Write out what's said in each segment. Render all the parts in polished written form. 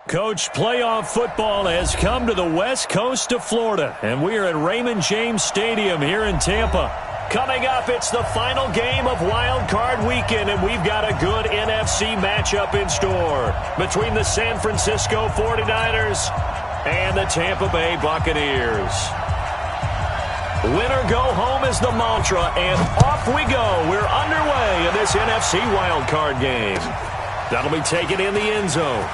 Coach, playoff football has come to the west coast of Florida, and we are at Raymond James Stadium here in Tampa. Coming up, it's the final game of Wild Card Weekend, and we've got a good NFC matchup in store between the San Francisco 49ers and the Tampa Bay Buccaneers. Winner go home is the mantra, and off we go. We're underway in this NFC Wild Card game. That'll be taken in the end zone.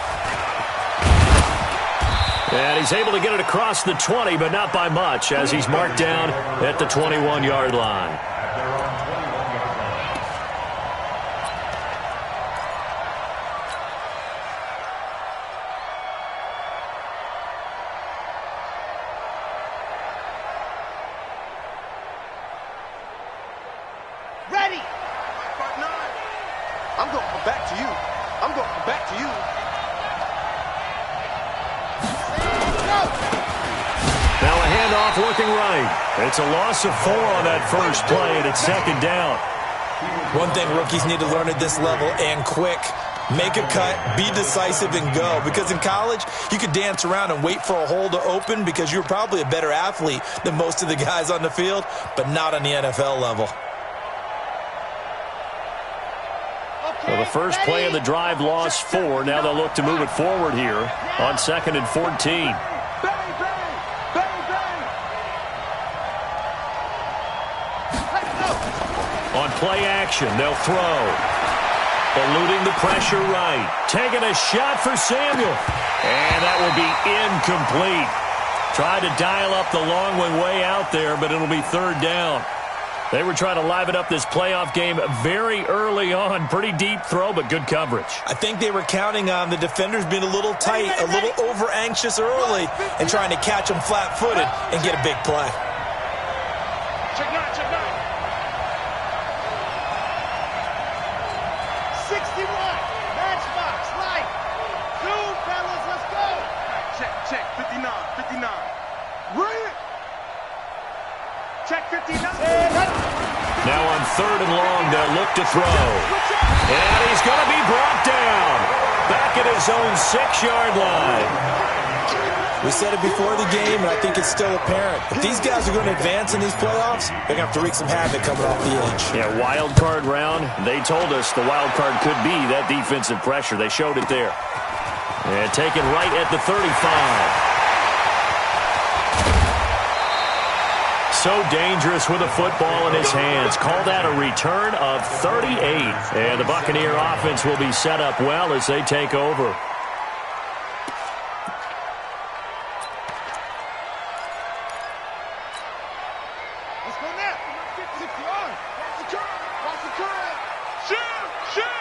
And he's able to get it across the 20, but not by much, as he's marked down at the 21-yard line. Ready! I'm going to come back to you. I'm going to come back to you. Now a handoff looking right. It's a loss of 4 on that first play, and it's second down. One thing rookies need to learn at this level, and quick. Make a cut, be decisive, and go. Because in college, you could dance around and wait for a hole to open because you're probably a better athlete than most of the guys on the field, but not on the NFL level. Well, the first play of the drive lost 4. Now they'll look to move it forward here on 2nd and 14. On play action, they'll throw. Eluding the pressure right. Taking a shot for Samuel. And that will be incomplete. Tried to dial up the long one way out there, but it'll be third down. They were trying to liven up this playoff game very early on. Pretty deep throw, but good coverage. I think they were counting on the defenders being a little tight, a little over-anxious early, and trying to catch them flat-footed and get a big play. Check 9, check 9. 61, matchbox, light. Zoom, fellas, let's go. Check, 59, 59. Bring it. Check 59. Now on 3rd and long, they'll look to throw. And he's going to be brought down. Back at his own 6-yard line. We said it before the game, and I think it's still apparent. If these guys are going to advance in these playoffs, they're going to have to wreak some havoc coming off the edge. Yeah, wild card round. They told us the wild card could be that defensive pressure. They showed it there. And taken right at the 35. So dangerous with a football in his hands. Call that a return of 38. And the Buccaneer offense will be set up well as they take over. Let's go now. 50 on. Watch the curve. Watch the curve. Shoot.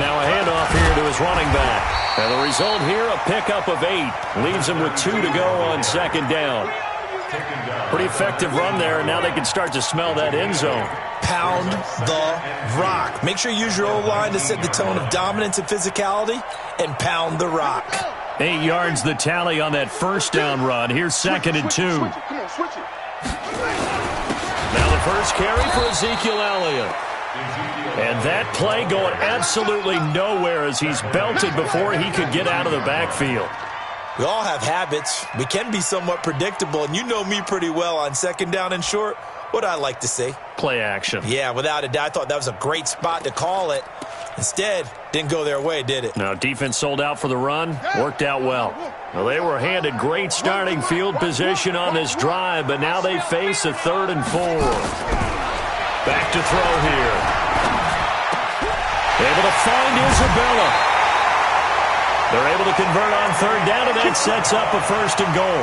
Now a handoff here to his running back. And the result here, a pickup of 8. Leaves him with 2 to go on 2nd down. Pretty effective run there, and now they can start to smell that end zone. Pound the rock. Make sure you use your O-line to set the tone of dominance and physicality, and pound the rock. 8 yards the tally on that first down run. Here's 2nd and 2. Come on, switch it. Now the first carry for Ezekiel Elliott. And that play going absolutely nowhere as he's belted before he could get out of the backfield. We all have habits. We can be somewhat predictable, and you know me pretty well on 2nd down and short. What I like to see? Play action. Yeah, without a doubt. I thought that was a great spot to call it. Instead, didn't go their way, did it? Now, defense sold out for the run. Worked out well. Well, they were handed great starting field position on this drive, but now they face a 3rd and 4. Back to throw here. Able to find Isabella. They're able to convert on 3rd down, and that sets up a 1st and goal.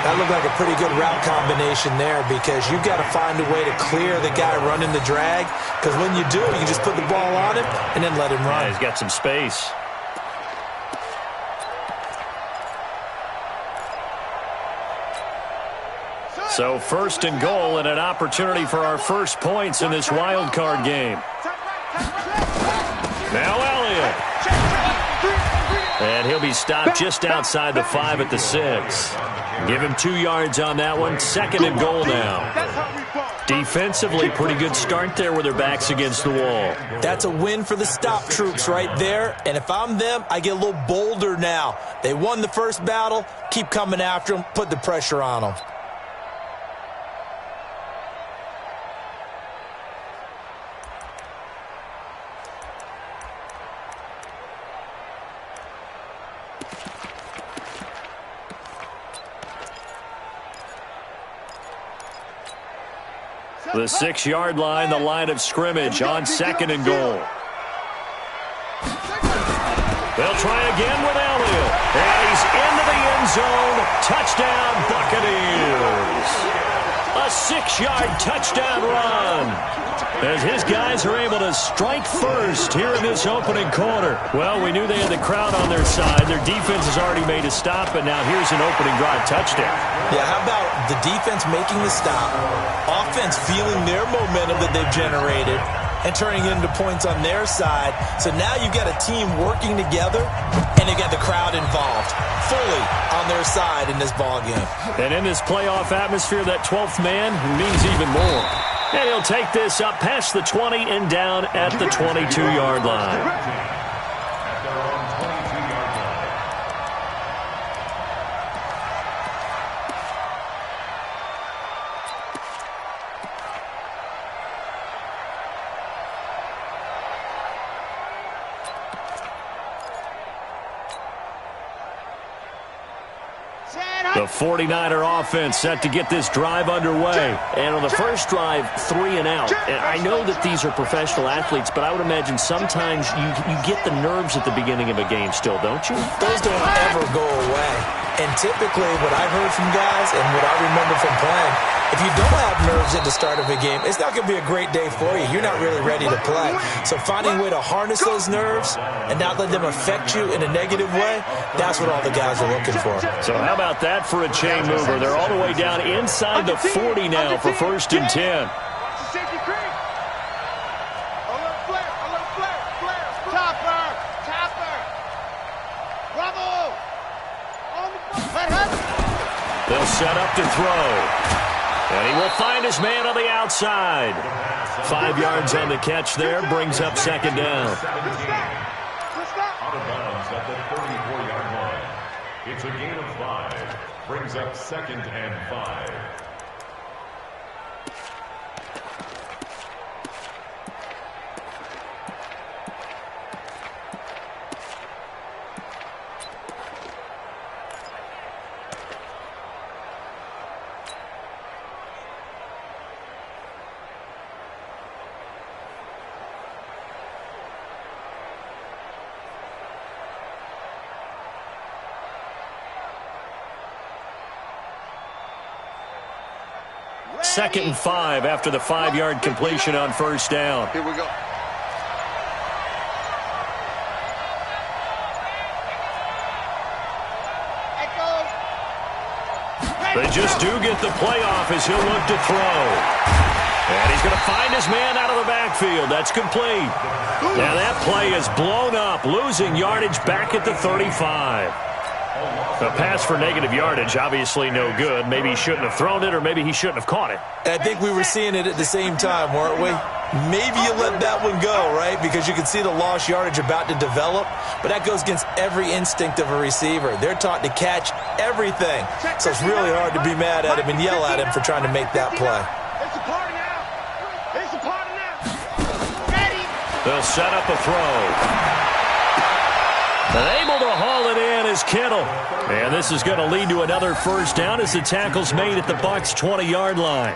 That looked like a pretty good route combination there because you've got to find a way to clear the guy running the drag, because when you do, you just put the ball on him and then let him run. Yeah, he's got some space. So 1st and goal and an opportunity for our first points in this wild card game. Now Elliott. And he'll be stopped just outside the 5 at the 6. Give him 2 yards on that one. 2nd and goal now. Defensively, pretty good start there with their backs against the wall. That's a win for the stop troops right there. And if I'm them, I get a little bolder now. They won the first battle. Keep coming after them. Put the pressure on them. The 6-yard line, the line of scrimmage on 2nd and goal. They'll try again with Elliott. And he's into the end zone. Touchdown, Buccaneers. A 6-yard touchdown run. As his guys are able to strike first here in this opening quarter. Well, we knew they had the crowd on their side. Their defense has already made a stop, but now here's an opening drive touchdown. Yeah, how about the defense making the stop, offense feeling their momentum that they've generated, and turning it into points on their side. So now you've got a team working together, and they got the crowd involved fully on their side in this ballgame. And in this playoff atmosphere, that 12th man means even more. And he'll take this up past the 20 and down at the 22-yard line. The 49er offense set to get this drive underway. And on the first drive, 3 and out. And I know that these are professional athletes, but I would imagine sometimes you get the nerves at the beginning of a game still, don't you? Those don't ever go away. And typically what I've heard from guys and what I remember from playing, if you don't have nerves at the start of a game, it's not going to be a great day for you. You're not really ready to play. So finding a way to harness those nerves and not let them affect you in a negative way, that's what all the guys are looking for. So how about that for a chain mover? They're all the way down inside the 40 now for 1st and 10. They'll set up to throw. And he will find his man on the outside. 5 yards on the catch there, brings up 2nd down. Out of bounds at the 34-yard line. It's a gain of 5. Brings up 2nd and 5. Second and 5 after the 5-yard completion on 1st down. Here we go. They just do get the playoff as he'll look to throw. And he's going to find his man out of the backfield. That's complete. Now that play is blown up, losing yardage back at the 35. The pass for negative yardage, obviously no good. Maybe he shouldn't have thrown it, or maybe he shouldn't have caught it. I think we were seeing it at the same time, weren't we? Maybe you let that one go, right? Because you can see the lost yardage about to develop. But that goes against every instinct of a receiver. They're taught to catch everything. So it's really hard to be mad at him and yell at him for trying to make that play. It's a party now. It's a party now. Ready. They'll set up a throw. And able to haul it in is Kittle. And this is going to lead to another 1st down as the tackle's made at the Bucs' 20-yard line.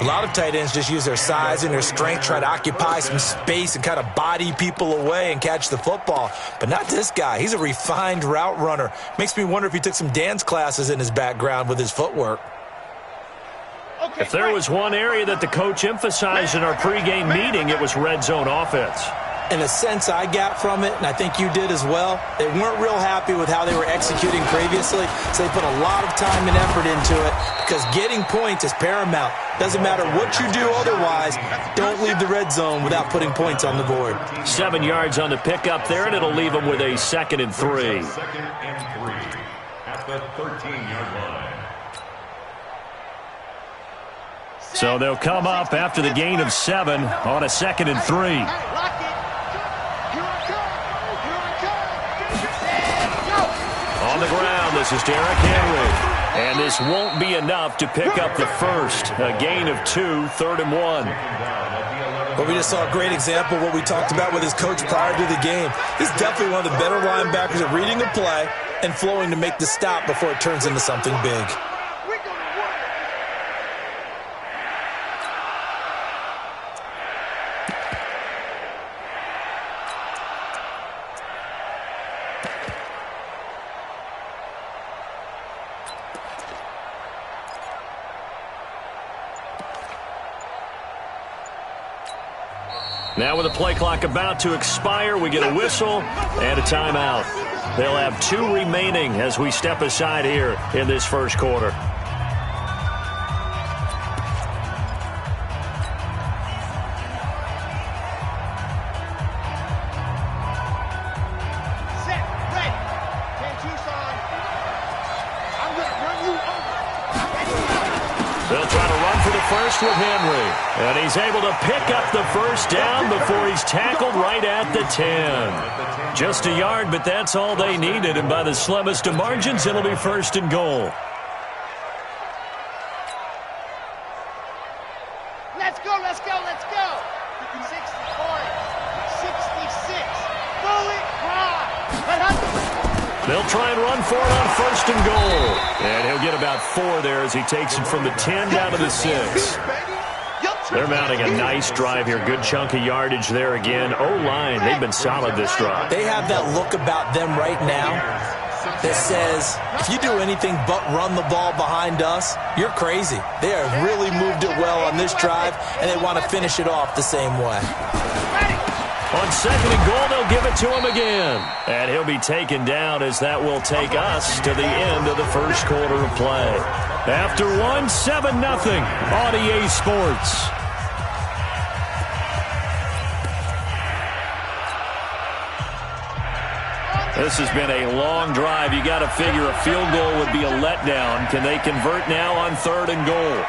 A lot of tight ends just use their size and their strength, try to occupy some space and kind of body people away and catch the football. But not this guy. He's a refined route runner. Makes me wonder if he took some dance classes in his background with his footwork. If there was one area that the coach emphasized in our pregame meeting, it was red zone offense. In a sense I got from it, and I think you did as well, they weren't real happy with how they were executing previously, so they put a lot of time and effort into it because getting points is paramount. Doesn't matter what you do otherwise, don't leave the red zone without putting points on the board. 7 yards on the pickup there, and it'll leave them with a 2nd and 3. 2nd and 3 at the 13-yard line. So they'll come up after the gain of 7 on a 2nd and 3. Hey, lock it. Here I come. Here I come. On the ground, this is Derrick Henry. And this won't be enough to pick up the first. A gain of 2, 3rd and 1. But we just saw a great example of what we talked about with his coach prior to the game. He's definitely one of the better linebackers at reading the play and flowing to make the stop before it turns into something big. Now with the play clock about to expire, we get a whistle and a timeout. They'll have 2 remaining as we step aside here in this first quarter. Set, ready. 10-2, son. I'm going to run you over. They'll try to run for the first with Henry. And he's able to pick up the first down before he's tackled right at the 10. Just a yard, but that's all they needed. And by the slimmest of margins, it'll be 1st and goal. Let's go, let's go, let's go. 60, 40, 66. Bullet, ride. They'll try and run for it on 1st and goal. And he'll get about 4 there as he takes it from the 10 down to the 6. They're mounting a nice drive here. Good chunk of yardage there again. O-line, they've been solid this drive. They have that look about them right now that says, if you do anything but run the ball behind us, you're crazy. They have really moved it well on this drive, and they want to finish it off the same way. On 2nd and goal, they'll give it to him again. And he'll be taken down as that will take us to the end of the first quarter of play. After 1, 7-0 on EA Sports. This has been a long drive. You got to figure a field goal would be a letdown. Can they convert now on 3rd and goal?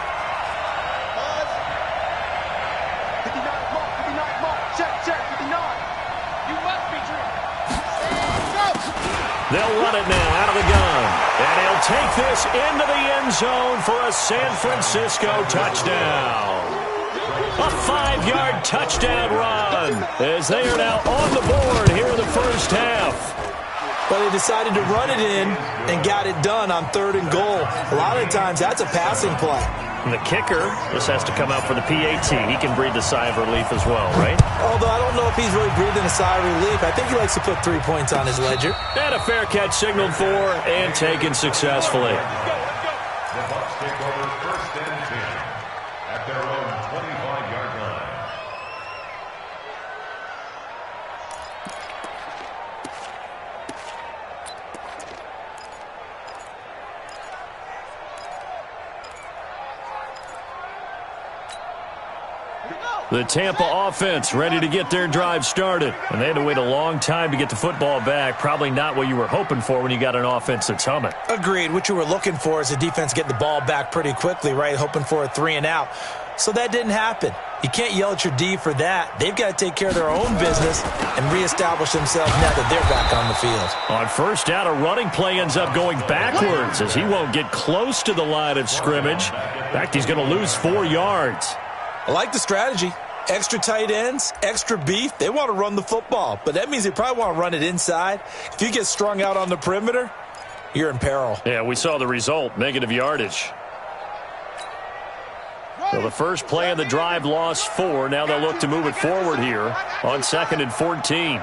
They'll run it now out of the gun. And he'll take this into the end zone for a San Francisco touchdown. A 5-yard touchdown run as they are now on the board here in the first half. But they decided to run it in and got it done on 3rd and goal. A lot of times that's a passing play. And the kicker, this has to come out for the PAT. He can breathe a sigh of relief as well, right? Although I don't know if he's really breathing a sigh of relief. I think he likes to put 3 points on his ledger. And a fair catch signaled for and taken successfully. The Bucs take over 1st and 10 at their own 25-yard line. The Tampa offense ready to get their drive started. And they had to wait a long time to get the football back. Probably not what you were hoping for when you got an offense that's humming. Agreed. What you were looking for is a defense getting the ball back pretty quickly, right? Hoping for a 3 and out. So that didn't happen. You can't yell at your D for that. They've got to take care of their own business and reestablish themselves now that they're back on the field. On 1st down, a running play ends up going backwards as he won't get close to the line of scrimmage. In fact, he's going to lose 4 yards. I like the strategy. Extra tight ends, extra beef. They want to run the football, but that means they probably want to run it inside. If you get strung out on the perimeter, you're in peril. Yeah, we saw the result, negative yardage. So the first play of the drive lost 4. Now they'll look to move it forward here on 2nd and 14.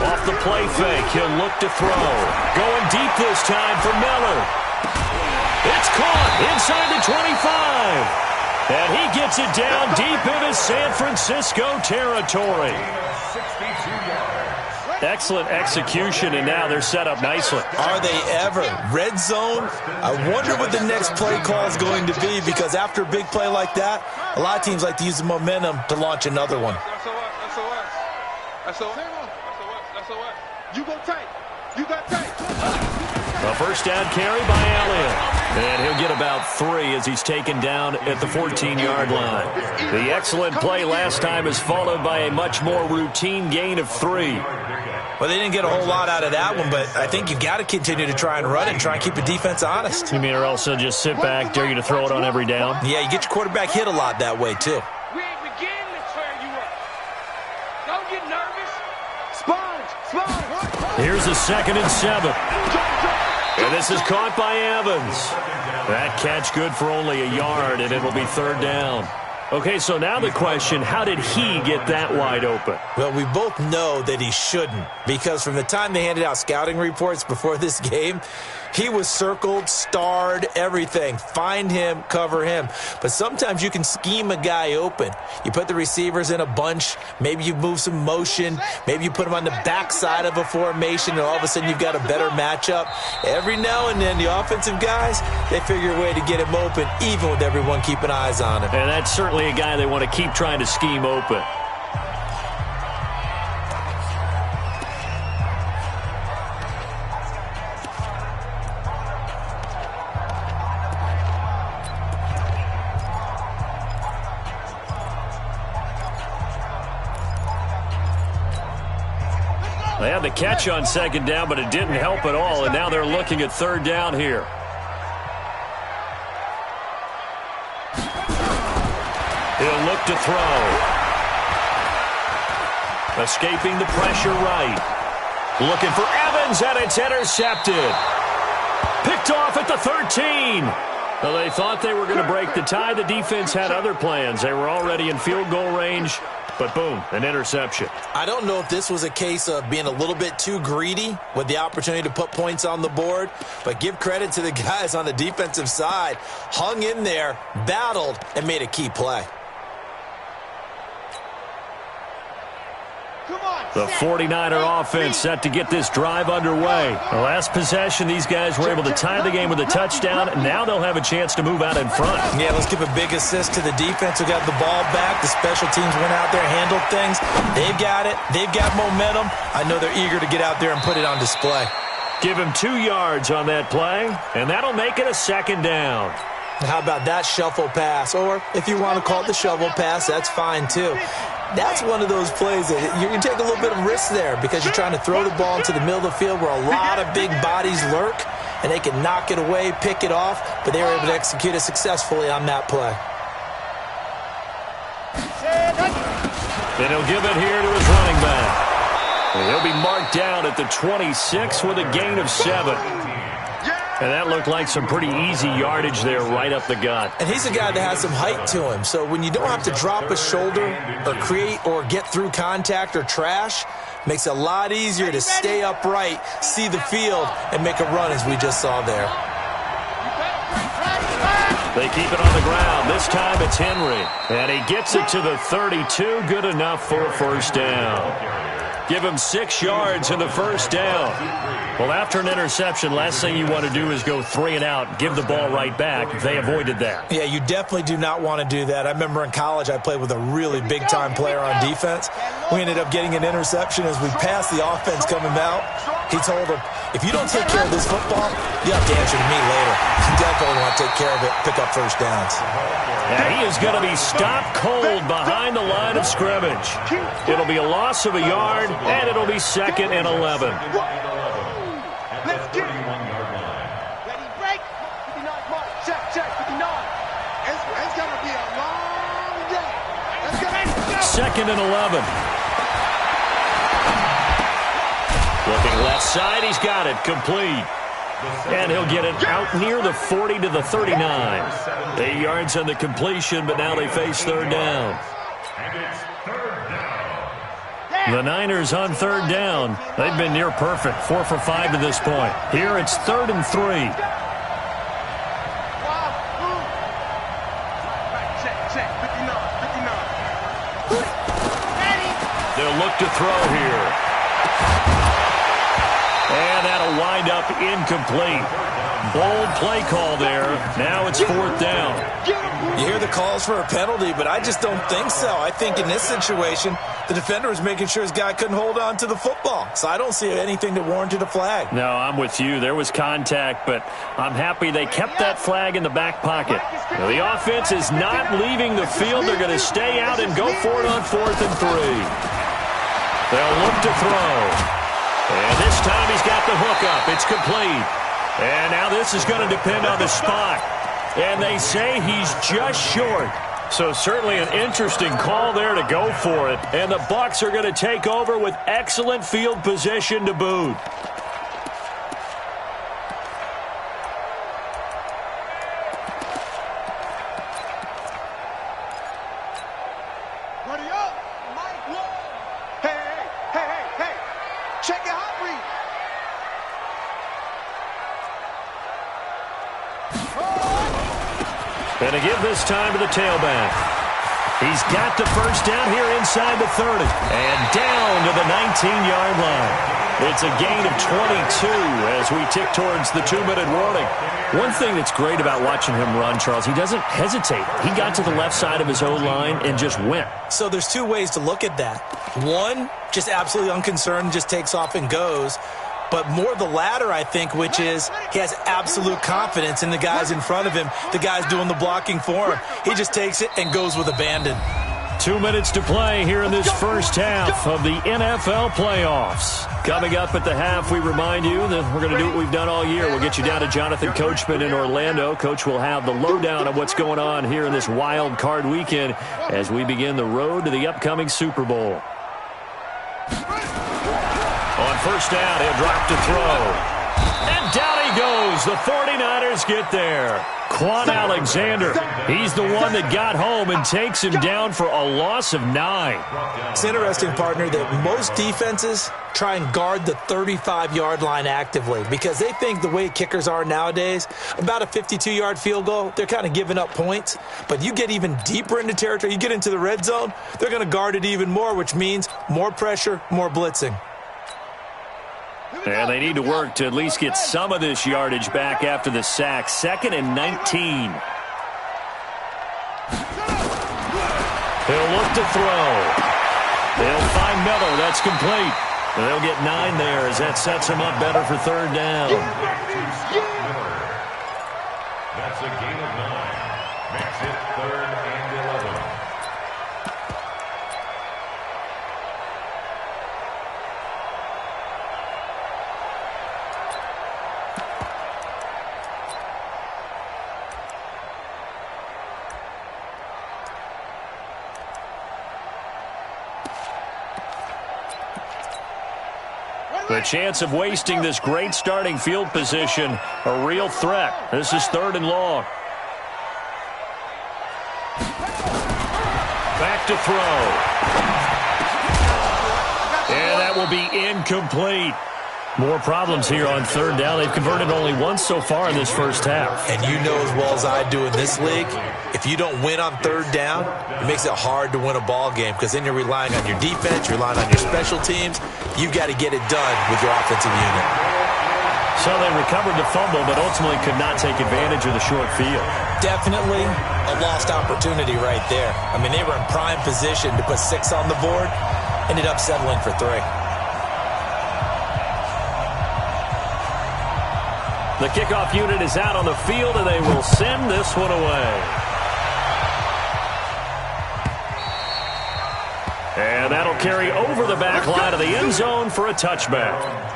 Off the play fake, he'll look to throw. Going deep this time for Miller. It's caught inside the 25. And he gets it down deep into San Francisco territory. Excellent execution, and now they're set up nicely. Are they ever? Red zone? I wonder what the next play call is going to be, because after a big play like that, a lot of teams like to use the momentum to launch another one. You go tight. You got tight. A first down carry by Elliott. And he'll get about 3 as he's taken down at the 14-yard line. The excellent play last time is followed by a much more routine gain of 3. Well, they didn't get a whole lot out of that one, but I think you've got to continue to try and run it and try and keep the defense honest. You mean or else they'll just sit back, dare you to throw it on every down? Yeah, you get your quarterback hit a lot that way, too. We ain't beginning to turn you up. Don't get nervous. Sponge. Here's a 2nd and 7. And this is caught by Evans. That catch good for only a yard, and it'll be 3rd down. Okay, so now the question, how did he get that wide open? Well, we both know that he shouldn't, because from the time they handed out scouting reports before this game, he was circled, starred, everything. Find him, cover him. But sometimes you can scheme a guy open. You put the receivers in a bunch. Maybe you move some motion. Maybe you put them on the backside of a formation, and all of a sudden you've got a better matchup. Every now and then, the offensive guys, they figure a way to get him open, even with everyone keeping eyes on him. And that's certainly a guy they want to keep trying to scheme open. They had the catch on 2nd down, but it didn't help at all, and now they're looking at 3rd down here. He'll look to throw. Escaping the pressure right. Looking for Evans, and it's intercepted. Picked off at the 13. Well, they thought they were going to break the tie. The defense had other plans. They were already in field goal range, but boom, an interception. I don't know if this was a case of being a little bit too greedy with the opportunity to put points on the board, but give credit to the guys on the defensive side. Hung in there, battled, and made a key play. The 49er offense set to get this drive underway. The last possession, these guys were able to tie the game with a touchdown, and now they'll have a chance to move out in front. Yeah, let's give a big assist to the defense who got the ball back. The special teams went out there, handled things. They've got it. They've got momentum. I know they're eager to get out there and put it on display. Give him 2 yards on that play, and that'll make it a 2nd down. How about that shuffle pass? Or if you want to call it the shovel pass, that's fine too. That's one of those plays that you can take a little bit of risk there because you're trying to throw the ball into the middle of the field where a lot of big bodies lurk, and they can knock it away, pick it off, but they were able to execute it successfully on that play. Then he'll give it here to his running back. And he'll be marked down at the 26 with a gain of 7. And that looked like some pretty easy yardage there right up the gut. And he's a guy that has some height to him. So when you don't have to drop a shoulder or create or get through contact or trash, makes it a lot easier to stay upright, see the field, and make a run as we just saw there. They keep it on the ground. This time it's Henry. And he gets it to the 32. Good enough for a first down. Give him 6 yards in the first down. Well, after an interception, last thing you want to do is go 3 and out, give the ball right back. They avoided that. Yeah, you definitely do not want to do that. I remember in college I played with a really big-time player on defense. We ended up getting an interception as we passed the offense coming out. He told him, if you don't take care of this football, you have to answer to me later. You definitely want to take care of it, pick up first downs. Now he is going to be stopped cold behind the line of scrimmage. It'll be a loss of a yard, and it'll be 2nd and 11. Let's get it. Ready, break. 59, mark. Check, 59. It's going to be a long day. Let's get it. 2nd and 11. Looking left side, he's got it, complete. And he'll get it out near the 40 to the 39. 8 yards on the completion, but now they face 3rd down. The Niners on 3rd down. They've been near perfect, 4 for 5 to this point. Here it's 3rd and 3. They'll look to throw here. And that'll wind up incomplete. Bold play call there. Now it's 4th down. You hear the calls for a penalty, but I just don't think so. I think in this situation, the defender was making sure his guy couldn't hold on to the football. So I don't see anything that warranted a flag. No, I'm with you. There was contact, but I'm happy they kept that flag in the back pocket. Now, the offense is not leaving the field. They're going to stay out and go for it on 4th and 3. They'll look to throw. And this time he's got the hook up. It's complete. And now this is going to depend on the spot. And they say he's just short. So certainly an interesting call there to go for it. And the Bucs are going to take over with excellent field position to boot. Check your hot read. And to give this time to the tailback. He's got the first down here inside the 30. And down to the 19-yard line. It's a gain of 22 as we tick towards the 2-minute warning. One thing that's great about watching him run, Charles, he doesn't hesitate. He got to the left side of his O-line and just went. So there's two ways to look at that. One, just absolutely unconcerned, just takes off and goes. But more the latter, I think, which is he has absolute confidence in the guys in front of him, the guys doing the blocking for him. He just takes it and goes with abandon. 2 minutes to play here in this first half of the NFL playoffs. Coming up at the half, we remind you that we're going to do what we've done all year. We'll get you down to Jonathan Coachman in Orlando. Coach will have the lowdown of what's going on here in this wild card weekend as we begin the road to the upcoming Super Bowl. On first down, he'll drop to throw. And down he goes. The 49ers get there. Quan Alexander, he's the one that got home and takes him down for a loss of 9. It's interesting, partner, that most defenses try and guard the 35-yard line actively because they think the way kickers are nowadays, about a 52-yard field goal, they're kind of giving up points. But you get even deeper into territory, you get into the red zone, they're going to guard it even more, which means more pressure, more blitzing. And they need to work to at least get some of this yardage back after the sack. 2nd and 19. He'll look to throw. They'll find Miller. That's complete. And they'll get 9 there as that sets him up better for 3rd down. That's a gain of 9. Makes it 3rd and 11. The chance of wasting this great starting field position, a real threat. This is 3rd and long. Back to throw. And that will be incomplete. More problems here on 3rd down. They've converted only once so far in this first half. And you know as well as I do in this league, if you don't win on 3rd down, it makes it hard to win a ball game because then you're relying on your defense, you're relying on your special teams. You've got to get it done with your offensive unit. So they recovered the fumble, but ultimately could not take advantage of the short field. Definitely a lost opportunity right there. I mean, they were in prime position to put 6 on the board, ended up settling for 3. The kickoff unit is out on the field, and they will send this one away. And that'll carry over the back line of the end zone for a touchback.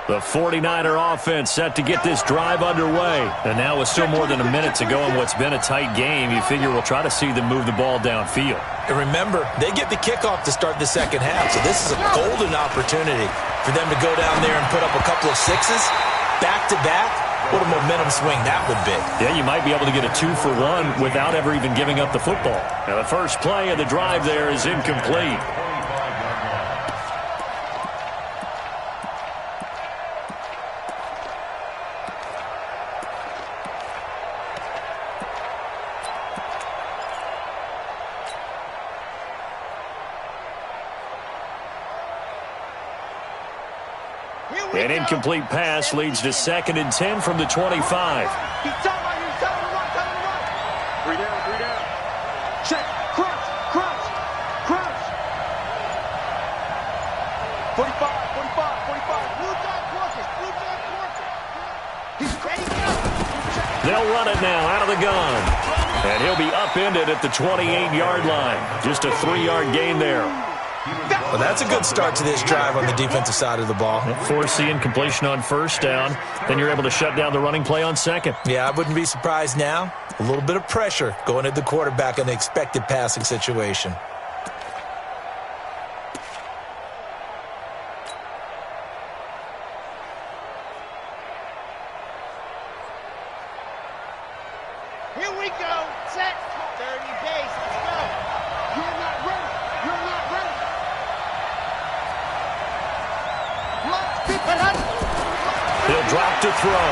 The 49er offense set to get this drive underway. And now with still more than a minute to go in what's been a tight game, you figure we'll try to see them move the ball downfield. And remember, they get the kickoff to start the second half, so this is a golden opportunity for them to go down there and put up a couple of 6s back-to-back. What a momentum swing that would be. Yeah, you might be able to get a 2-for-1 without ever even giving up the football. Now, the first play of the drive there is incomplete. An incomplete pass leads to 2nd and 10 from the 25. He's talking about you. Tell him to run. Tell him to run. 3 down, 3 down. Check. Crunch. 45. Blue dot courses. He's ready to go. They'll run it now out of the gun. And he'll be upended at the 28-yard line. Just a 3-yard gain there. Well, that's a good start to this drive on the defensive side of the ball. Force the incompletion on 1st down. Then you're able to shut down the running play on 2nd. Yeah, I wouldn't be surprised now. A little bit of pressure going at the quarterback in the expected passing situation. Here we go. Set. 30 pace. Let's go. You're not ready. He'll drop to throw.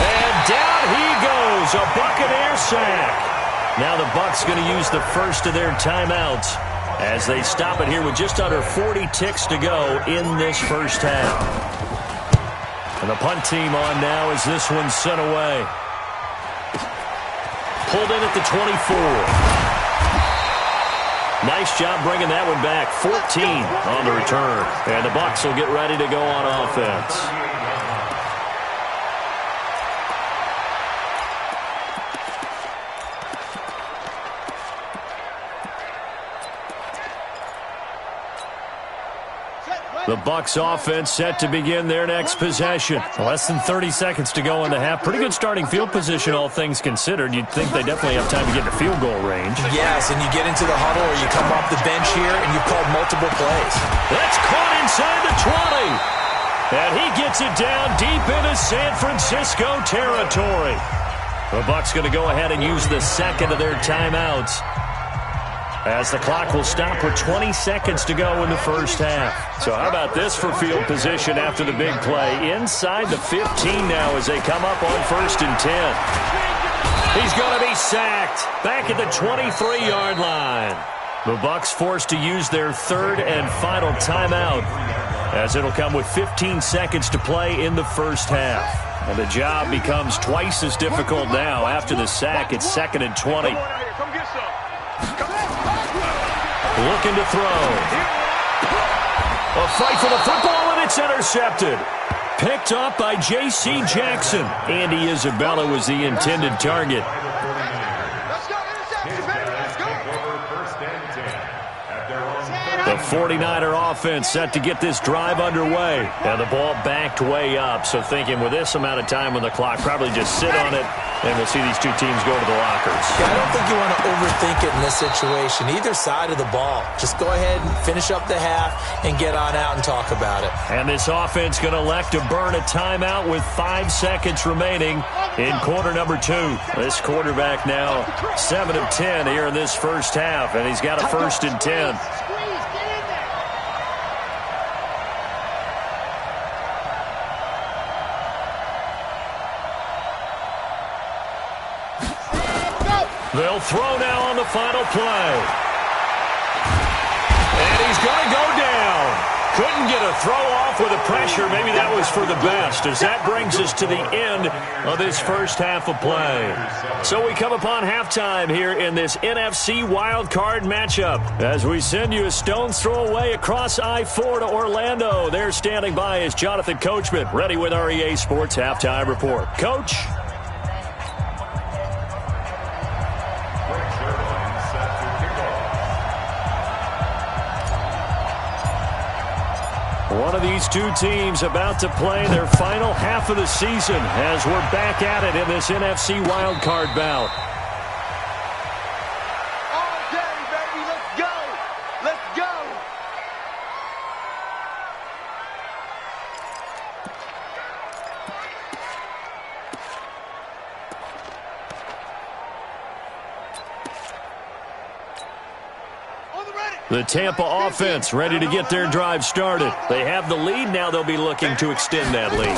And down he goes. A Buccaneer sack. Now the Bucs going to use the first of their timeouts as they stop it here with just under 40 ticks to go in this first half. And the punt team on now as this one's sent away. Pulled in at the 24. Nice job bringing that one back. 14 on the return. And the Bucs will get ready to go on offense. The Bucs offense set to begin their next possession. Less than 30 seconds to go in the half. Pretty good starting field position, all things considered. You'd think they definitely have time to get to field goal range. Yes, and you get into the huddle or you come off the bench here and you've called multiple plays. That's caught inside the 20. And he gets it down deep into San Francisco territory. The Bucs going to go ahead and use the second of their timeouts, as the clock will stop with 20 seconds to go in the first half. So how about this for field position after the big play? Inside the 15 now as they come up on 1st and 10. He's going to be sacked back at the 23-yard line. The Bucs forced to use their 3rd and final timeout, as it'll come with 15 seconds to play in the first half. And the job becomes twice as difficult now after the sack. It's 2nd and 20. Looking to throw. A fight for the football, and it's intercepted. Picked up by J.C. Jackson. Andy Isabella was the intended target. Let's go. Interception, baby. Let's go. The 49er offense set to get this drive underway. And the ball backed way up, so thinking with this amount of time on the clock, probably just sit on it, and we'll see these two teams go to the lockers. Yeah, I don't think you want to overthink it in this situation. Either side of the ball. Just go ahead and finish up the half and get on out and talk about it. And this offense going to elect to burn a timeout with 5 seconds remaining in quarter number 2. This quarterback now 7 of 10 here in this first half, and he's got a 1st and 10. They'll throw now on the final play. And he's going to go down. Couldn't get a throw off with the pressure. Maybe that was for the best, as that brings us to the end of this first half of play. So we come upon halftime here in this NFC wildcard matchup, as we send you a stone's throw away across I-4 to Orlando. There standing by is Jonathan Coachman, ready with our EA Sports Halftime Report. Coach? One of these two teams about to play their final half of the season as we're back at it in this NFC wildcard bout. All day, baby. Let's go. Let's go. The Tampa offense ready to get their drive started. They have the lead. Now they'll be looking to extend that lead.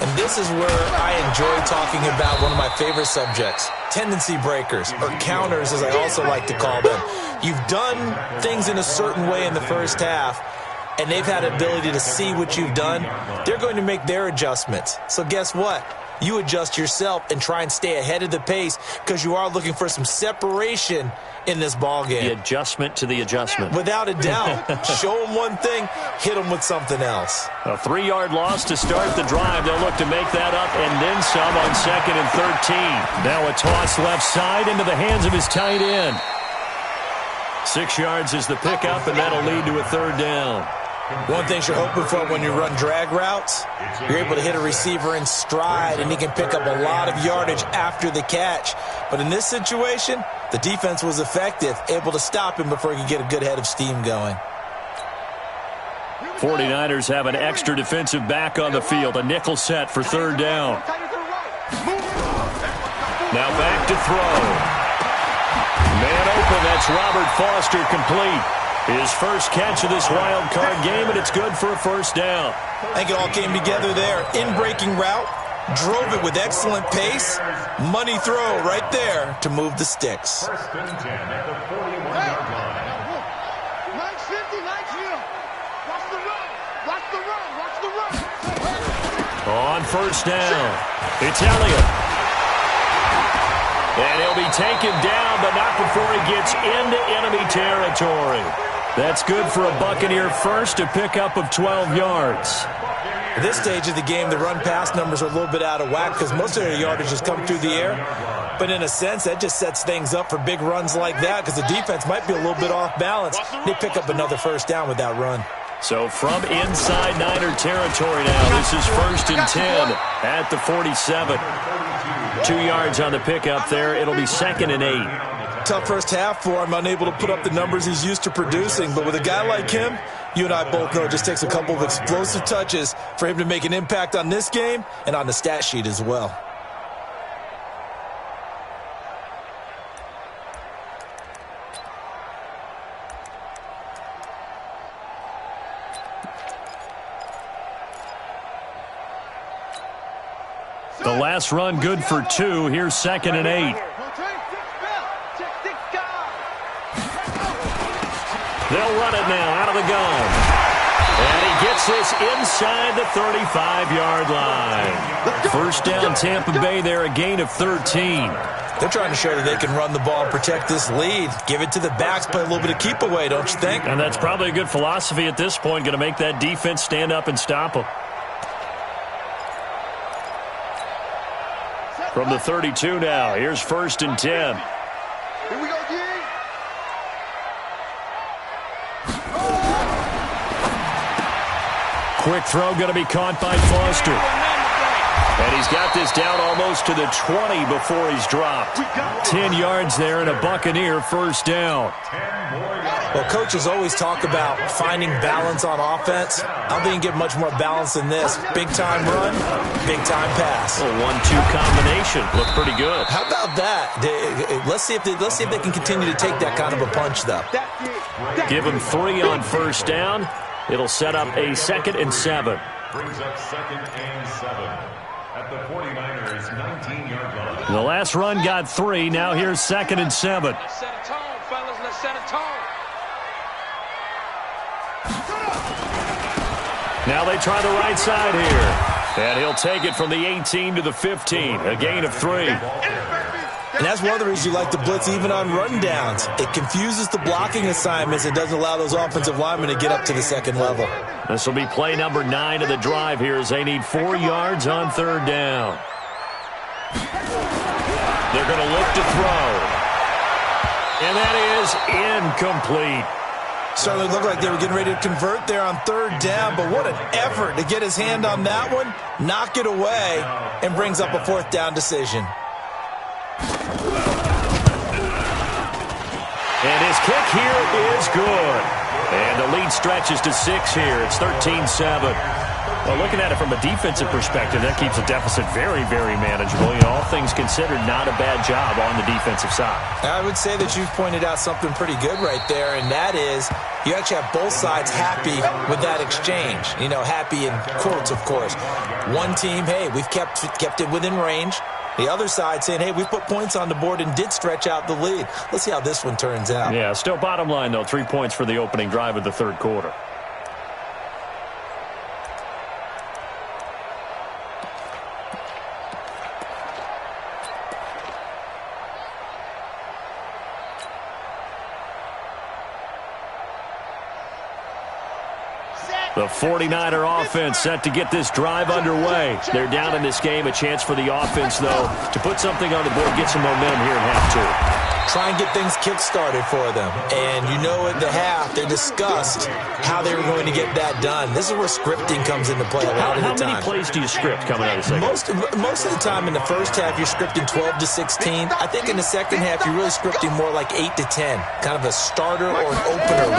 And this is where I enjoy talking about one of my favorite subjects, tendency breakers, or counters as I also like to call them. You've done things in a certain way in the first half, and they've had the ability to see what you've done, they're going to make their adjustments. So guess what? You adjust yourself and try and stay ahead of the pace because you are looking for some separation in this ball game. The adjustment to the adjustment. Without a doubt. Show them one thing, hit them with something else. A 3-yard loss to start the drive. They'll look to make that up and then some on 2nd and 13. Now a toss left side into the hands of his tight end. 6 yards is the pickup, and that'll lead to a 3rd down. One thing you're hoping for when you run drag routes, you're able to hit a receiver in stride, and he can pick up a lot of yardage after the catch. But in this situation, the defense was effective, able to stop him before he could get a good head of steam going. 49ers have an extra defensive back on the field, a nickel set for 3rd down. Now back to throw. Man open, that's Robert Foster, complete. His first catch of this wild card game, and it's good for a 1st down. I think it all came together there. In-breaking route, drove it with excellent pace. Money throw right there to move the sticks. 1st and 10 at the 41-yard line. Nice 50, nice hill. Watch the run. Watch the run. Watch the run. On 1st down, it's Elliott. And he'll be taken down, but not before he gets into enemy territory. That's good for a Buccaneer first, a pickup of 12 yards. At this stage of the game, the run-pass numbers are a little bit out of whack because most of their yardage has come through the air. But in a sense, that just sets things up for big runs like that because the defense might be a little bit off balance. They pick up another 1st down with that run. So from inside Niner territory now, this is 1st and 10 at the 47. 2 yards on the pickup there. It'll be 2nd and 8. Tough first half for him, unable to put up the numbers he's used to producing. But with a guy like him, you and I both know it just takes a couple of explosive touches for him to make an impact on this game and on the stat sheet as well. The last run good for 2. Here's 2nd and 8. They'll run it now out of the gun. And he gets this inside the 35-yard line. 1st down Tampa Bay there, a gain of 13. They're trying to show that they can run the ball and protect this lead. Give it to the backs, play a little bit of keep away, don't you think? And that's probably a good philosophy at this point, going to make that defense stand up and stop them. From the 32 now, here's 1st and 10. Here we go, G. Quick throw going to be caught by Foster. And he's got this down almost to the 20 before he's dropped. 10 yards there and a Buccaneer 1st down. Well, coaches always talk about finding balance on offense. I don't think you get much more balance than this. Big-time run, big-time pass. A 1-2 combination. Looked pretty good. How about that? Let's see if they can continue to take that kind of a punch, though. Give him 3 on 1st down. It'll set up a 2nd and 7. Brings up 2nd and 7 at the 49ers 19-yard line. The last run got 3. Now here's 2nd and 7. Let's set a tone, fellas. Let's set a tone. Now they try the right side here. And he'll take it from the 18 to the 15. A gain of 3. And that's one of the reasons you like to blitz even on rundowns. It confuses the blocking assignments. It doesn't allow those offensive linemen to get up to the 2nd level. This will be play number 9 of the drive here as they need 4 yards on 3rd down. They're going to look to throw. And that is incomplete. Certainly looked like they were getting ready to convert there on 3rd down, but what an effort to get his hand on that one, knock it away, and brings up a 4th down decision. And his kick here is good. And the lead stretches to 6 here. It's 13-7. Well, looking at it from a defensive perspective, that keeps the deficit very, very manageable. You know, all things considered, not a bad job on the defensive side. I would say that you've pointed out something pretty good right there, and that is you actually have both sides happy with that exchange. You know, happy in quotes, of course. One team, hey, we've kept it within range. The other side saying, hey, we put points on the board and did stretch out the lead. Let's see how this one turns out. Yeah, still bottom line, though, 3 points for the opening drive of the 3rd quarter. The 49er offense set to get this drive underway. They're down in this game. A chance for the offense, though, to put something on the board, get some momentum here in half two. Try and get things kick-started for them. And you know at the half, they discussed how they were going to get that done. This is where scripting comes into play a lot of the time. How many plays do you script coming out of the second? Most of the time in the first half, you're scripting 12 to 16. I think in the second half, you're really scripting more like 8 to 10. Kind of a starter or an opener,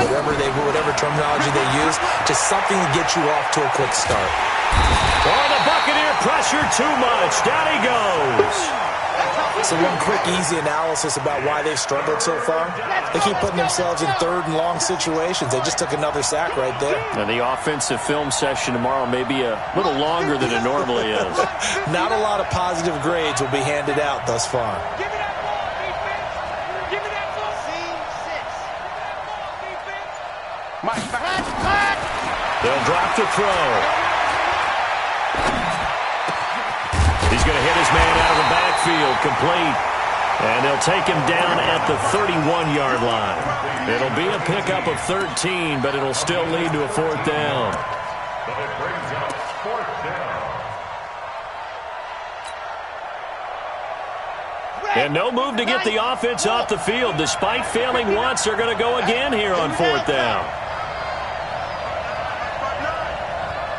whatever terminology they use. Just something to get you off to a quick start. Oh, the Buccaneer pressure too much. Down he goes. So one quick, easy analysis about why they've struggled so far. They keep putting themselves in third and long situations. They just took another sack right there. Now, the offensive film session tomorrow may be a little longer than it normally is. Not a lot of positive grades will be handed out thus far. Give me that ball, defense. Give me that ball. Scene 6. Mike, back. They'll drop to throw. He's going to hit his man out of the backfield, complete. And they'll take him down at the 31-yard line. It'll be a pickup of 13, but it'll still lead to a fourth down. But it brings up fourth down. And no move to get the offense off the field. Despite failing once, they're going to go again here on fourth down.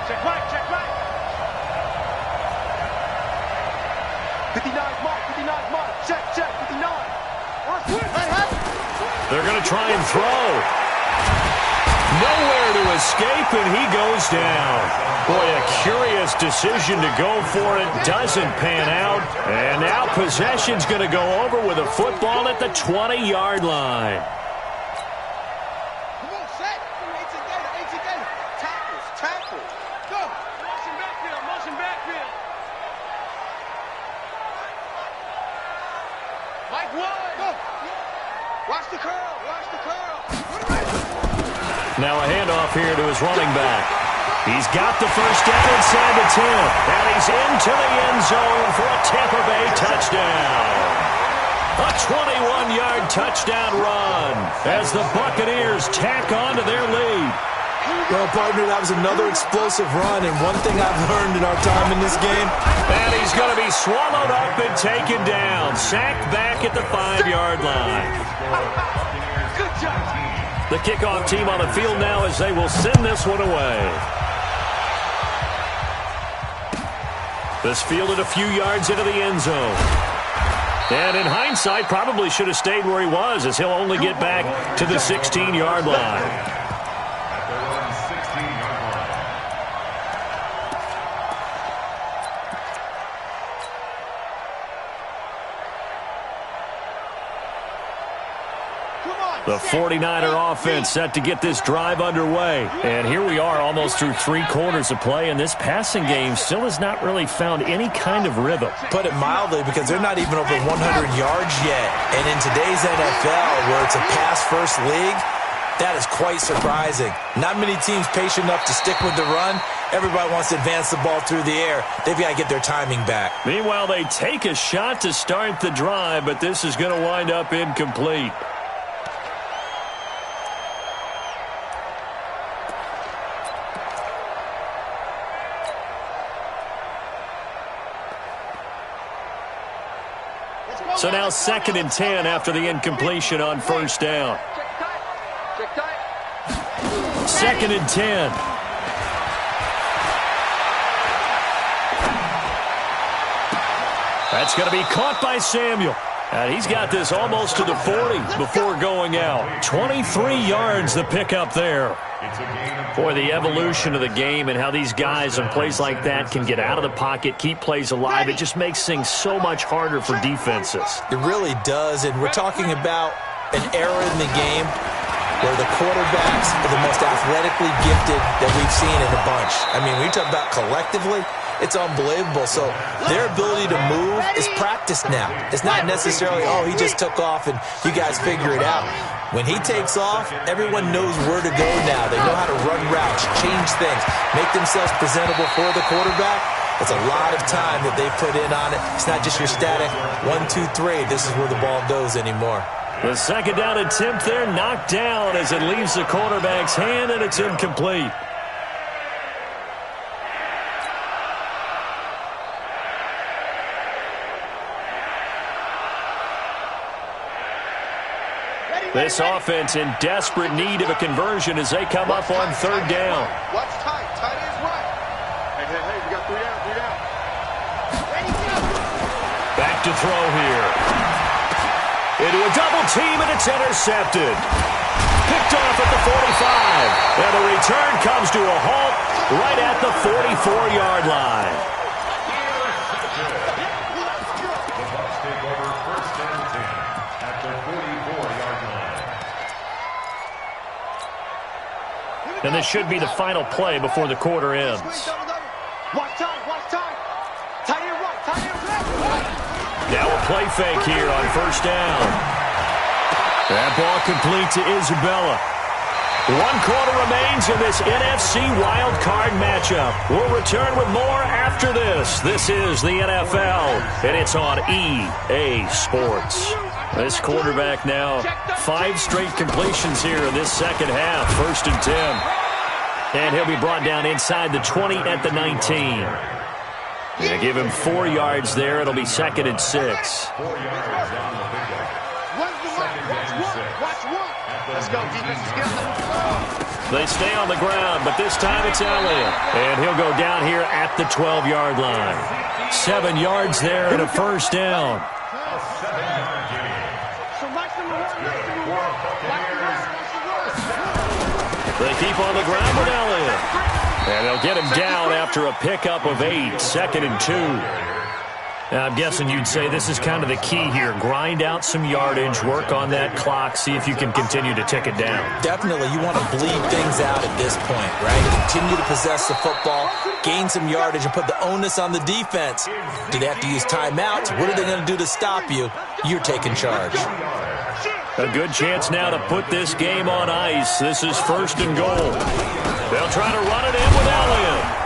Check right. 59 mark. Check, 59. They're going to try and throw. Nowhere to escape, and he goes down. Boy, a curious decision to go for it. Doesn't pan out. And now possession's going to go over with a football at the 20-yard line. Come on, set. Gator. Tackle. Go. Motion backfield. Like one. Go. Watch the curl. Now a handoff here to his running back. He's got the first down inside the 10. And he's into the end zone for a Tampa Bay touchdown. A 21-yard touchdown run as the Buccaneers tack on to their lead. Well, partner, that was another explosive run, and one thing I've learned in our time in this game. And he's going to be swallowed up and taken down. Sacked back at the 5-yard line. Good job. The kickoff team on the field now as they will send this one away. This fielded a few yards into the end zone. And in hindsight, probably should have stayed where he was, as he'll only get back to the 16-yard line. The 49er offense set to get this drive underway. And here we are almost through 3 quarters of play, and this passing game still has not really found any kind of rhythm. Put it mildly, because they're not even over 100 yards yet. And in today's NFL, where it's a pass-first league, that is quite surprising. Not many teams patient enough to stick with the run. Everybody wants to advance the ball through the air. They've got to get their timing back. Meanwhile, they take a shot to start the drive, but this is going to wind up incomplete. So now 2nd and 10 after the incompletion on first down. 2nd and 10. That's going to be caught by Samuel. And he's got this almost to the 40 before going out. 23 yards the pickup there. Boy, the evolution of the game and how these guys on plays like that can get out of the pocket, keep plays alive, it just makes things so much harder for defenses. It really does, and we're talking about an era in the game where the quarterbacks are the most athletically gifted that we've seen in a bunch. I mean, we talk about collectively, it's unbelievable. So their ability to move is practiced now. It's not necessarily, oh, he just took off and you guys figure it out. When he takes off, everyone knows where to go now. They know how to run routes, change things, make themselves presentable for the quarterback. It's a lot of time that they put in on it. It's not just your static 1, 2, 3. This is where the ball goes anymore. The second down attempt there knocked down as it leaves the quarterback's hand, and it's incomplete. This offense in desperate need of a conversion as they come up on third down. Watch tight. Tight is right. Hey, we got 3 down, 3 down. Ready, go. Back to throw here. Into a double team, and it's intercepted. Picked off at the 45. And the return comes to a halt right at the 44-yard line. The Bucs take over first and 10 at the 44-yard line. And this should be the final play before the quarter ends. Watch time, watch time. Tight end right, tight end left. Now a play fake here on first down. That ball complete to Isabella. 1 quarter remains in this NFC Wild Card matchup. We'll return with more after this. This is the NFL, and it's on EA Sports. This quarterback now 5 straight completions here in this second half. First and 10. And he'll be brought down inside the 20 at the 19. They give him 4 yards there. It'll be second and 6. 4 yards on the pickup. Watch one. Let's go, defense together. They stay on the ground, but this time it's Elliott. And he'll go down here at the 12-yard line. 7 yards there and a first down. A 7-yard gain. So watch number 1. They keep on the ground with Elliott. And they'll get him down after a pickup of 8, second and 2. Now, I'm guessing you'd say this is kind of the key here. Grind out some yardage, work on that clock, see if you can continue to tick it down. Definitely, you want to bleed things out at this point, right? Continue to possess the football, gain some yardage, and put the onus on the defense. Do they have to use timeouts? What are they going to do to stop you? You're taking charge. A good chance now to put this game on ice. This is first and goal. They'll try to run it in with Elliott.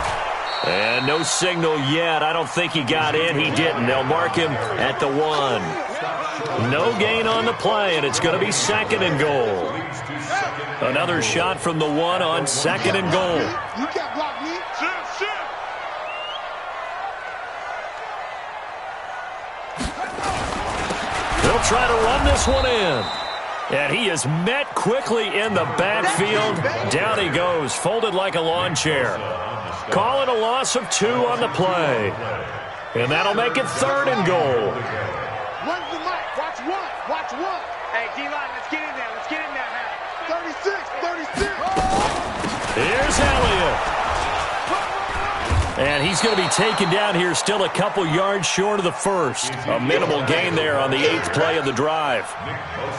And no signal yet. I don't think he got in. He didn't. They'll mark him at the 1. No gain on the play, and it's going to be second and goal. Another shot from the 1 on second and goal. You can't block me. They'll try to run this one in. And he is met quickly in the backfield. Down he goes, folded like a lawn chair. Call it a loss of 2 on the play. And that'll make it third and goal. Run the mic. Watch one. Watch one. Hey, D-line, let's get in there. Let's get in there. 36. Here's Elliott. And he's going to be taken down here still a couple yards short of the first. A minimal gain there on the 8th play of the drive.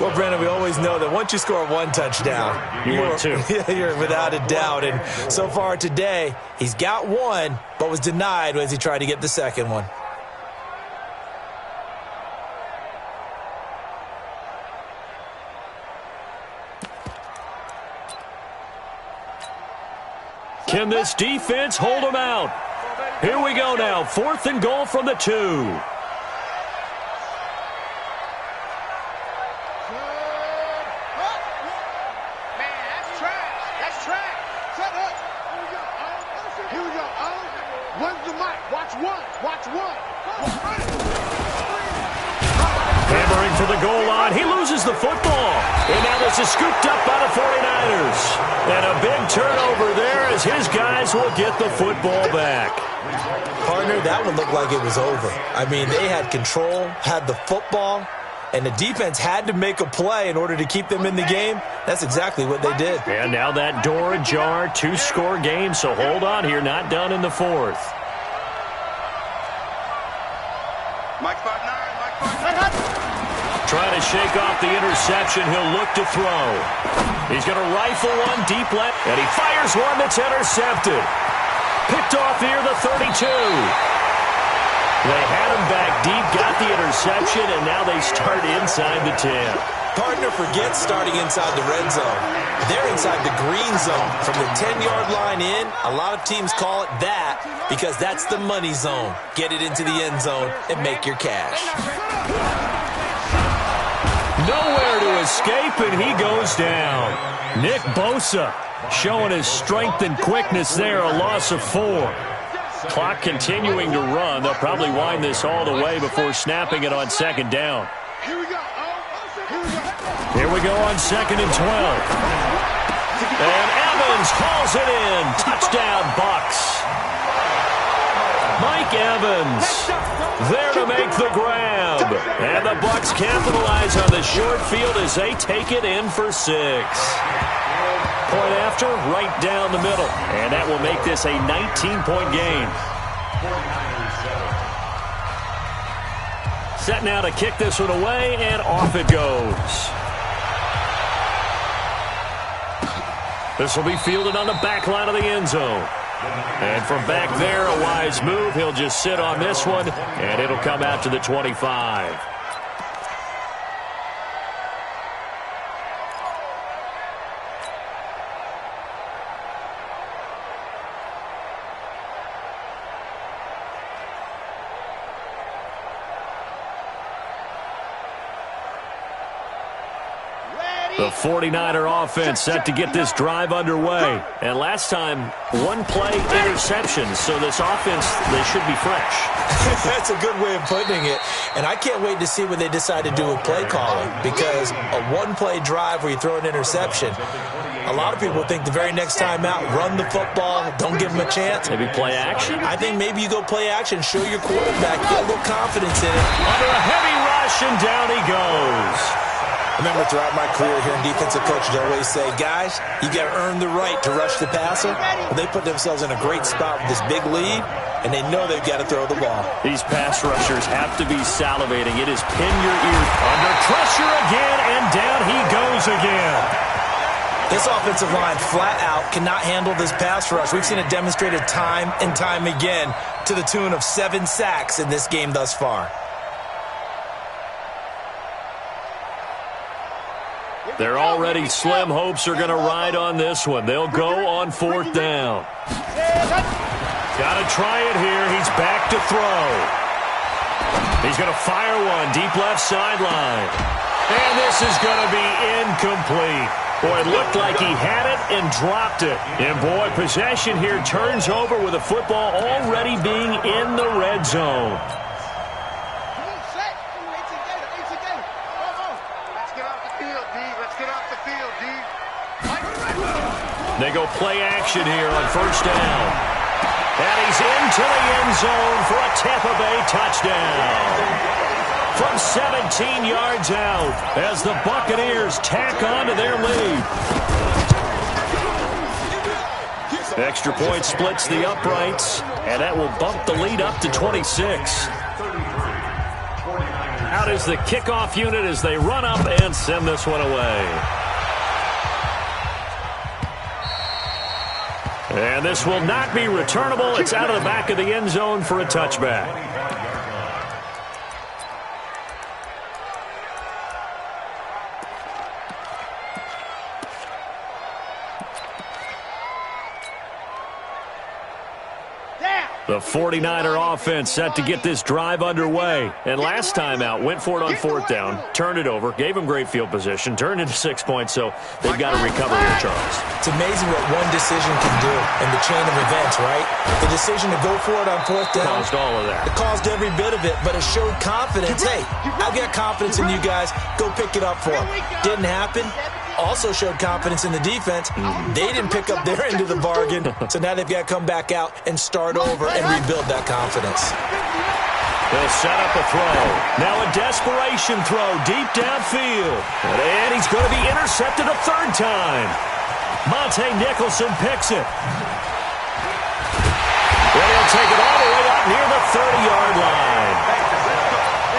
Well, Brandon, we always know that once you score 1 touchdown, want 2. You're without a doubt. And so far today, he's got 1, but was denied as he tried to get the second one. Can this defense hold him out? Here we go now. 4th and goal from the 2. Man, that's trash. That's trash. Shut up. Here we go. Run the mic. Watch one. Watch one. Hammering for the goal line. He loses the football. And now this is scooped up by the 49ers. And a big turnover there as his guys will get the football back. Partner, that one looked like it was over. I mean, they had control, had the football, and the defense had to make a play in order to keep them in the game. That's exactly what they did. And now that door ajar, 2-score game, so hold on here, not done in the 4th. Mike 5'9", Trying to shake off the interception, he'll look to throw. He's going to rifle one deep left, and he fires one that's intercepted. Picked off here, the 32. They had him back deep, got the interception, and now they start inside the 10. Partner, forget starting inside the red zone. They're inside the green zone. From the 10-yard line in, a lot of teams call it that because that's the money zone. Get it into the end zone and make your cash. Nowhere to escape, and he goes down. Nick Bosa showing his strength and quickness there, a loss of 4. Clock continuing to run. They'll probably wind this all the way before snapping it on second down. Here we go. Here Here we go on 2nd and 12. And Evans hauls it in. Touchdown, Bucks. Mike Evans there to make the grab. And the Bucks capitalize on the short field as they take it in for 6. Point after, right down the middle. And that will make this a 19-point game. Set now to kick this one away, and off it goes. This will be fielded on the back line of the end zone. And from back there, a wise move. He'll just sit on this one, and it'll come out to the 25. The 49er offense set to get this drive underway. And last time, one play interception. So this offense, they should be fresh. That's a good way of putting it. And I can't wait to see what they decide to do with play calling. Because a one-play drive where you throw an interception, a lot of people think the very next time out, run the football, don't give them a chance. Maybe play action? I think maybe you go play action, show your quarterback, get a little confidence in it. Under a heavy rush, and down he goes. I remember throughout my career hearing defensive coaches always say, guys, you got to earn the right to rush the passer. Well, they put themselves in a great spot with this big lead, and they know they've got to throw the ball. These pass rushers have to be salivating. It is pin your ears. Under pressure again, and down he goes again. This offensive line flat out cannot handle this pass rush. We've seen it demonstrated time and time again to the tune of 7 sacks in this game thus far. Their already slim hopes are going to ride on this one. They'll go on 4th down. Got to try it here. He's back to throw. He's going to fire one deep left sideline. And this is going to be incomplete. Boy, it looked like he had it and dropped it. And boy, possession here turns over with the football already being in the red zone. They go play action here on 1st down. And he's into the end zone for a Tampa Bay touchdown. From 17 yards out as the Buccaneers tack on to their lead. Extra point splits the uprights, and that will bump the lead up to 26. Out is the kickoff unit as they run up and send this one away. And this will not be returnable. It's out of the back of the end zone for a touchback. The 49er offense set to get this drive underway. And last time out, went for it on 4th down, turned it over, gave them great field position, turned into 6 points, so they've got to recover here, Charles. It's amazing what one decision can do in the chain of events, right? The decision to go for it on 4th down. Caused all of that. It caused every bit of it, but it showed confidence. Hey, I've got confidence in you guys. Go pick it up for them. Didn't happen. Also showed confidence in the defense. They didn't pick up their end of the bargain, so now they've got to come back out and start over and rebuild that confidence. They'll set up a throw. Now a desperation throw deep downfield. And he's going to be intercepted a 3rd time. Monte Nicholson picks it. And he'll take it all the way up near the 30-yard line.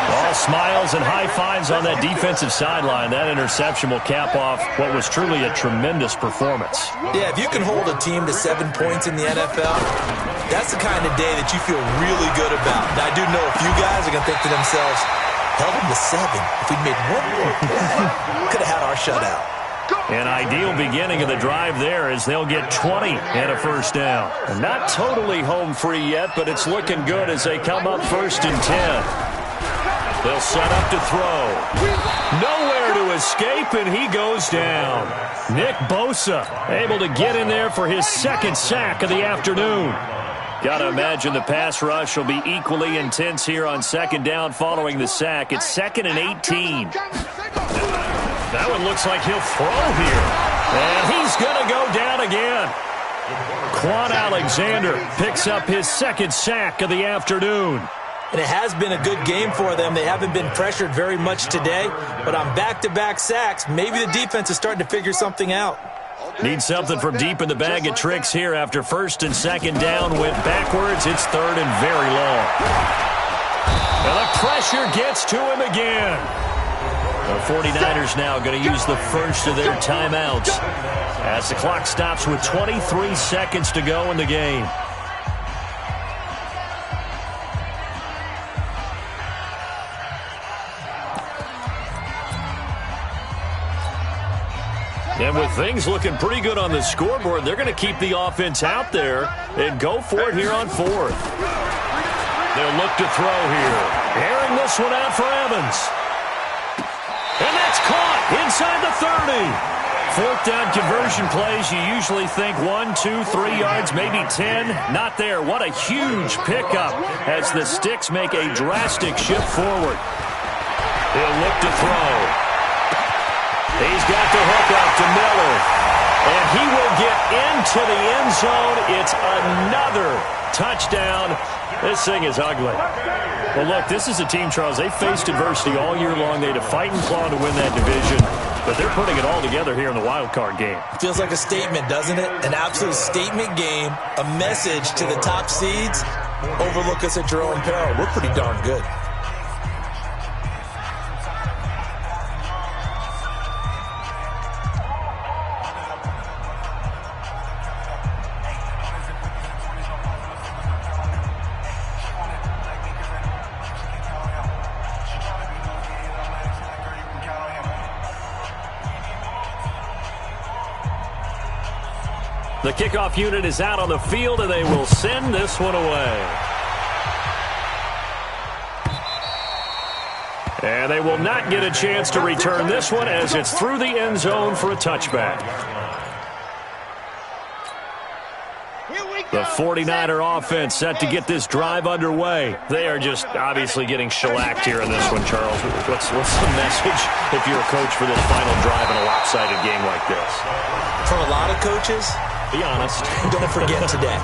All smiles and high fives on that defensive sideline. That interception will cap off what was truly a tremendous performance. Yeah, if you can hold a team to 7 points in the NFL, that's the kind of day that you feel really good about. Now, I do know a few guys are going to think to themselves, held them to 7. If we'd made 1 more play, could have had our shutout. An ideal beginning of the drive there as they'll get 20 and a 1st down. And not totally home free yet, but it's looking good as they come up 1st and 10. They'll set up to throw. Nowhere to escape, and he goes down. Nick Bosa able to get in there for his 2nd sack of the afternoon. Got to imagine the pass rush will be equally intense here on 2nd down following the sack. It's 2nd and 18. That one looks like he'll throw here. And he's going to go down again. Quan Alexander picks up his second sack of the afternoon. And it has been a good game for them. They haven't been pressured very much today, but on back-to-back sacks, maybe the defense is starting to figure something out. Need something from deep in the bag of tricks here after first and second down went backwards. It's third and very long. And the pressure gets to him again. The 49ers now going to use the first of their timeouts as the clock stops with 23 seconds to go in the game. And with things looking pretty good on the scoreboard, they're going to keep the offense out there and go for it here on fourth. They'll look to throw here. Airing this one out for Evans. And that's caught inside the 30. Fourth down conversion plays, you usually think 1, 2, 3 yards, maybe 10. Not there. What a huge pickup as the Sticks make a drastic shift forward. They'll look to throw. He's got the hook up to Miller. And he will get into the end zone. It's another touchdown. This thing is ugly. Well, look, this is a team, Charles. They faced adversity all year long. They had to fight and claw to win that division. But they're putting it all together here in the wild card game. Feels like a statement, doesn't it? An absolute statement game. A message to the top seeds. Overlook us at your own peril. We're pretty darn good. The kickoff unit is out on the field, and they will send this one away. And they will not get a chance to return this one as it's through the end zone for a touchback. The 49er offense set to get this drive underway. They are just obviously getting shellacked here in this one, Charles. What's the message if you're a coach for this final drive in a lopsided game like this? For a lot of coaches, be honest. Don't forget today.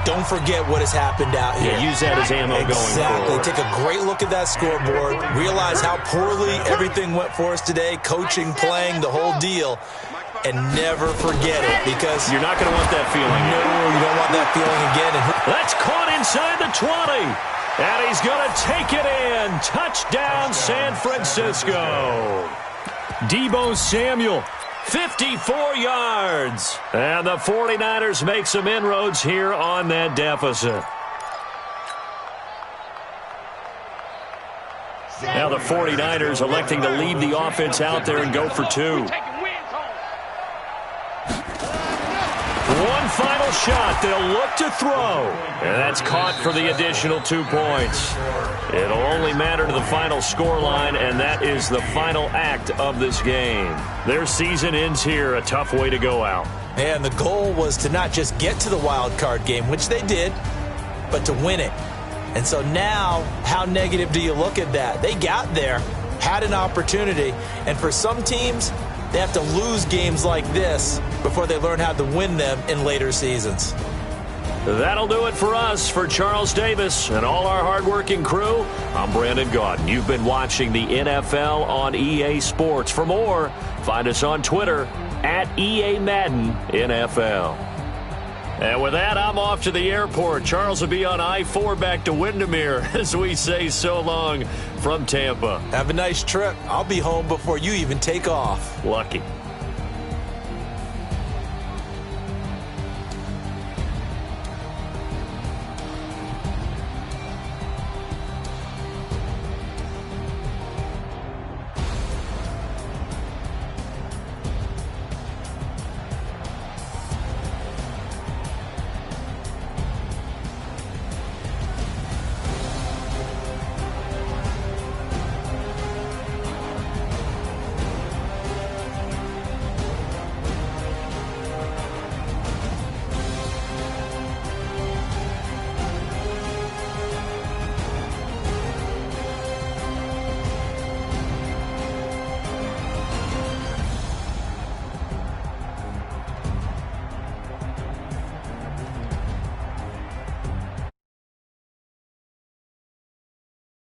Don't forget what has happened out here. Yeah, use that as ammo going forward. Exactly. Take a great look at that scoreboard. Realize how poorly everything went for us today. Coaching, playing, the whole deal. And never forget it, because you're not going to want that feeling. No, you don't want that feeling again. That's caught inside the 20. And he's going to take it in. Touchdown, San Francisco. Deebo Samuel. 54 yards. And the 49ers make some inroads here on that deficit. Now the 49ers electing to leave the offense out there and go for two. One final shot. They'll look to throw. And that's caught for the additional 2 points. It'll only matter to the final scoreline, and that is the final act of this game. Their season ends here, a tough way to go out. And the goal was to not just get to the wild card game, which they did, but to win it. And so now, how negative do you look at that? They got there, had an opportunity, and for some teams, they have to lose games like this before they learn how to win them in later seasons. That'll do it for us. For Charles Davis and all our hardworking crew, I'm Brandon Gaudin. You've been watching the NFL on EA Sports. For more, find us on Twitter at EA Madden NFL. And with that, I'm off to the airport. Charles will be on I-4 back to Windermere as we say so long from Tampa. Have a nice trip. I'll be home before you even take off. Lucky.